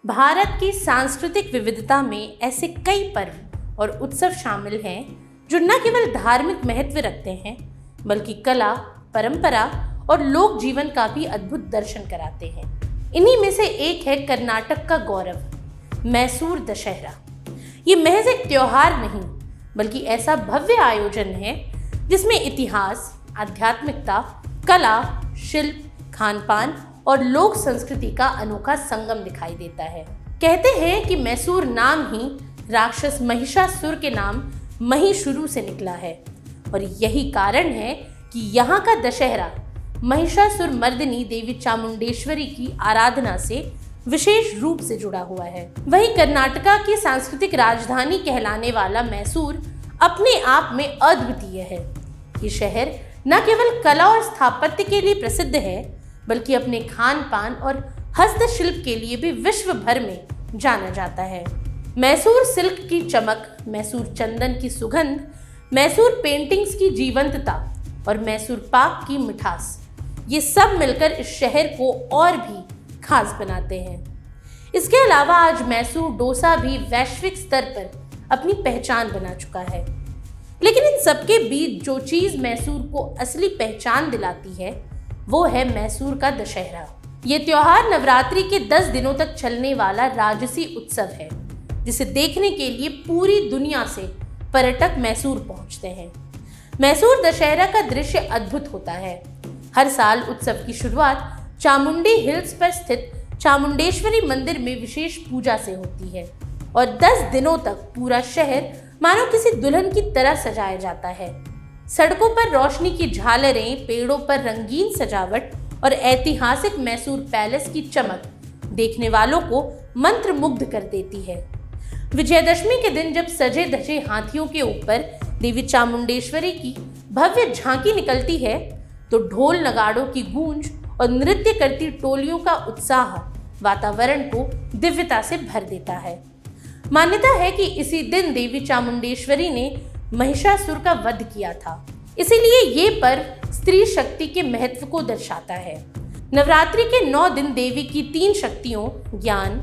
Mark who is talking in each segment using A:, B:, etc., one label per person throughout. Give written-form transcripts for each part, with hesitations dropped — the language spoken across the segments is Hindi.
A: भारत की सांस्कृतिक विविधता में ऐसे कई पर्व और उत्सव शामिल हैं जो न केवल धार्मिक महत्व रखते हैं बल्कि कला, परंपरा और लोक जीवन का भी अद्भुत दर्शन कराते हैं। इन्हीं में से एक है कर्नाटक का गौरव, मैसूर दशहरा। ये महज एक त्योहार नहीं बल्कि ऐसा भव्य आयोजन है जिसमें इतिहास, आध्यात्मिकता, कला, शिल्प, खान-पान और लोक संस्कृति का अनोखा संगम दिखाई देता है। कहते हैं कि मैसूर नाम ही राक्षस महिषासुर के नाम महिशुरू से निकला है और यही कारण है कि यहाँ का दशहरा महिषासुर मर्दिनी देवी चामुंडेश्वरी की आराधना से विशेष रूप से जुड़ा हुआ है। वहीं कर्नाटका की सांस्कृतिक राजधानी कहलाने वाला मैसूर अपने आप में अद्वितीय है। ये शहर न केवल कला और स्थापत्य के लिए प्रसिद्ध है बल्कि अपने खान पान और हस्तशिल्प के लिए भी विश्व भर में जाना जाता है। मैसूर सिल्क की चमक, मैसूर चंदन की सुगंध, मैसूर पेंटिंग्स की जीवंतता और मैसूर पाक की मिठास, ये सब मिलकर इस शहर को और भी खास बनाते हैं। इसके अलावा आज मैसूर डोसा भी वैश्विक स्तर पर अपनी पहचान बना चुका है। लेकिन इन सबके बीच जो चीज मैसूर को असली पहचान दिलाती है वो है मैसूर का दशहरा। ये त्योहार नवरात्रि के 10 दिनों तक चलने वाला राजसी उत्सव है जिसे देखने के लिए पूरी दुनिया से पर्यटक मैसूर पहुंचते हैं। मैसूर दशहरा का दृश्य अद्भुत होता है। हर साल उत्सव की शुरुआत चामुंडी हिल्स पर स्थित चामुंडेश्वरी मंदिर में विशेष पूजा से होती है और 10 दिनों तक पूरा शहर मानो किसी दुल्हन की तरह सजाया जाता है। सड़कों पर रोशनी की झालरें, पेड़ों पर रंगीन सजावट और ऐतिहासिक मैसूर पैलेस की चमक देखने वालों को मंत्रमुग्ध कर देती है। विजयदशमी के दिन जब सजे धजे हाथियों के ऊपर देवी चामुंडेश्वरी की भव्य झांकी निकलती है तो ढोल नगाड़ों की गूंज और नृत्य करती टोलियों का उत्साह वातावरण को दिव्यता से भर देता है। मान्यता है कि इसी दिन देवी चामुंडेश्वरी ने महिषासुर का वध किया था, इसीलिए ये पर्व स्त्री शक्ति के महत्व को दर्शाता है। नवरात्रि के 9 दिन देवी की 3 शक्तियों ज्ञान,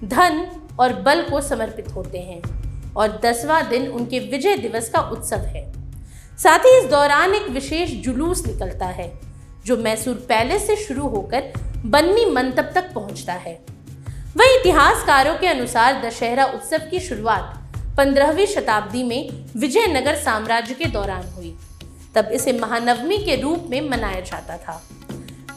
A: धन और बल को समर्पित होते हैं और 10वां दिन उनके विजय दिवस का उत्सव है। साथ ही इस दौरान एक विशेष जुलूस निकलता है जो मैसूर पैलेस से शुरू होकर बन्नी मंटप तक पहुंचता है। वही इतिहासकारों के अनुसार दशहरा उत्सव की शुरुआत 15वीं शताब्दी में विजयनगर साम्राज्य के दौरान हुई। तब इसे महानवमी के रूप में मनाया जाता था।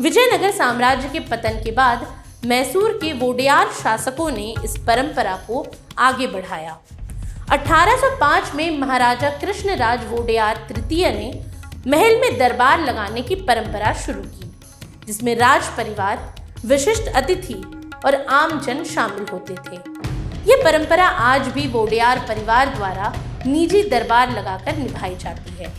A: विजयनगर साम्राज्य के पतन के बाद मैसूर के वोडेयार शासकों ने इस परंपरा को आगे बढ़ाया। 1805 में महाराजा कृष्णराज वोडेयार तृतीय ने महल में दरबार लगाने की परंपरा शुरू की जिसमें राज परिवार, विशिष्ट अतिथि और आम जन शामिल होते थे। ये परंपरा आज भी वोडेयार परिवार द्वारा निजी दरबार लगाकर निभाई जाती है।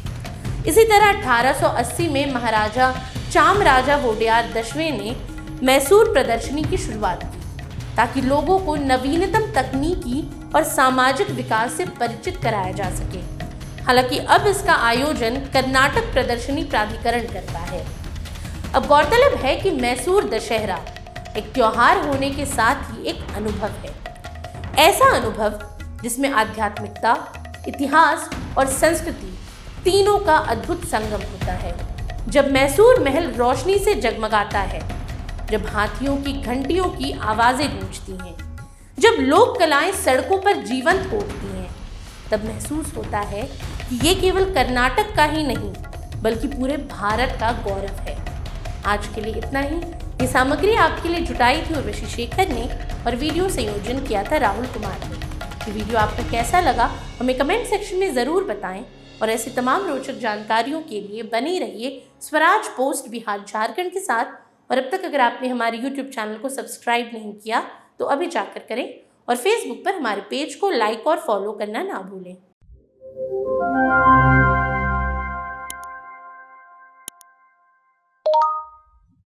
A: इसी तरह 1880 में महाराजा चामराजा वोडेयार 10वें ने मैसूर प्रदर्शनी की शुरुआत की ताकि लोगों को नवीनतम तकनीकी और सामाजिक विकास से परिचित कराया जा सके। हालांकि अब इसका आयोजन कर्नाटक प्रदर्शनी प्राधिकरण करता है। अब गौरतलब है कि मैसूर दशहरा एक त्योहार होने के साथ ही एक अनुभव है। ऐसा अनुभव जिसमें आध्यात्मिकता, इतिहास और संस्कृति तीनों का अद्भुत संगम होता है। जब मैसूर महल रोशनी से जगमगाता है, जब हाथियों की घंटियों की आवाजें गूंजती हैं, जब लोक कलाएं सड़कों पर जीवंत हो उठती हैं, तब महसूस होता है कि ये केवल कर्नाटक का ही नहीं बल्कि पूरे भारत का गौरव है। आज के लिए इतना ही। ये सामग्री आपके लिए जुटाई थी उर्वशी शेखर ने और वीडियो संयोजन किया था राहुल कुमार ने। ये वीडियो आपको कैसा लगा हमें कमेंट सेक्शन में ज़रूर बताएं और ऐसी तमाम रोचक जानकारियों के लिए बने रहिए स्वराज पोस्ट बिहार झारखंड के साथ। और अब तक अगर आपने हमारे YouTube चैनल को सब्सक्राइब नहीं किया तो अभी जाकर करें और फेसबुक पर हमारे पेज को लाइक और फॉलो करना ना भूलें।